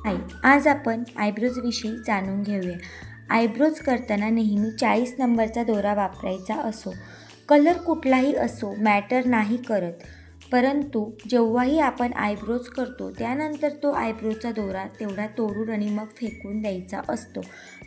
हाय, आज आपण आयब्रोज विषयी जाणून घेऊया। आयब्रोज करताना नेहमी 40 नंबरचा दोरा वापरायचा असो। कलर कुठलाही असो मॅटर नाही करत, परंतु जेव्हाही आपण आयब्रोज करतो त्यानंतर तो आयब्रोजचा दोरा तेवढा तोडून आणि मग फेकून द्यायचा असतो।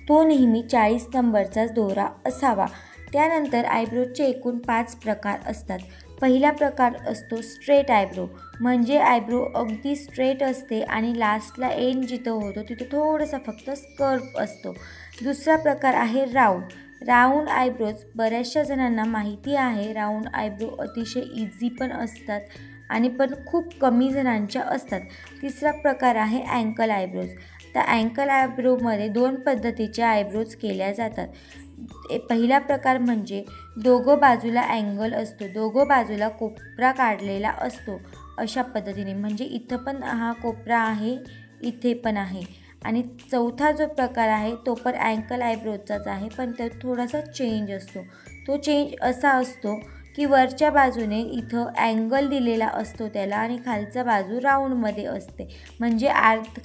तो नेहमी 40 नंबरचाच दोरा असावा। त्यानंतर आयब्रोजचे एकूण 5 प्रकार असतात। पहिला प्रकार असतो स्ट्रेट आयब्रो, म्हणजे आयब्रो अगदी स्ट्रेट असते आणि लास्टला एंड जिथं होतो तिथं थोडंसं फक्त स्कर्व असतो। दुसरा प्रकार आहे राऊंड आयब्रोज। बऱ्याचशा जणांना माहिती आहे राऊंड आयब्रो अतिशय इझी पण असतात आणि पण खूप कमी जणांच्या असतात। तिसरा प्रकार आहे अँकल आयब्रोज। त्या अँकल आयब्रोमध्ये 2 पद्धतीचे आयब्रोज केल्या जातात। पहिला प्रकार म्हणजे दोघं बाजूला अँगल असतो, दोघं बाजूला कोपरा काढलेला असतो अशा पद्धतीने, म्हणजे इथं पण हा कोपरा आहे, इथे पण आहे। आणि चौथा जो प्रकार आहे तो पण अँकल आयब्रोजचाच आहे, पण त्यात थोडासा चेंज असतो। तो चेंज असा असतो की वरच्या बाजूने इथं अँगल दिलेला असतो त्याला आणि खालचा बाजू राऊंडमध्ये असते, म्हणजे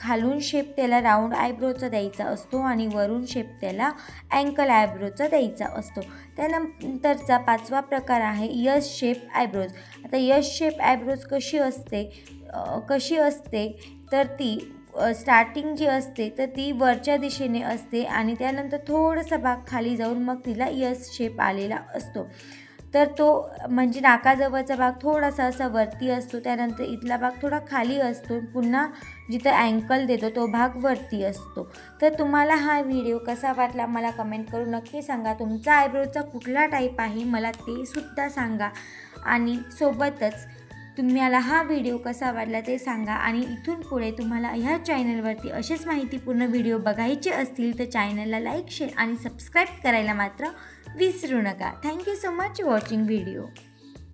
खालून शेप त्याला राऊंड आयब्रोचा द्यायचा असतो आणि वरून शेप त्याला अँकल आयब्रोचा द्यायचा असतो। त्यानंतरचा 5वा प्रकार आहे यस शेप आयब्रोज। आता यस शेप आयब्रोज कशी असते तर ती स्टार्टिंग जी असते तर ती वरच्या दिशेने असते आणि त्यानंतर थोडासा भाग खाली जाऊन मग तिला यस शेप आलेला असतो। तर तो म्हणजे नाकाजवळचा भाग थोडासा असा वरती असतो, त्यानंतर इथला भाग थोडा खाली असतो, पुन्हा जिथं अँकल देतो तो भाग वरती असतो। तर तुम्हाला हा व्हिडिओ कसा वाटला मला कमेंट करून नक्की सांगा। तुमचा आयब्रोचा कुठला टाईप आहे मला ते सुद्धा सांगा आणि सोबतच तुम्हाला हा व्हिडिओ कसा वाटला ते सांगा। आणि इथून पुढे तुम्हाला ह्या चॅनलवरती असेच माहितीपूर्ण व्हिडिओ बघायचे असतील तर चॅनलला लाईक, शेअर आणि सबस्क्राईब करायला मात्र विसरू नका। Thank you so much watching video.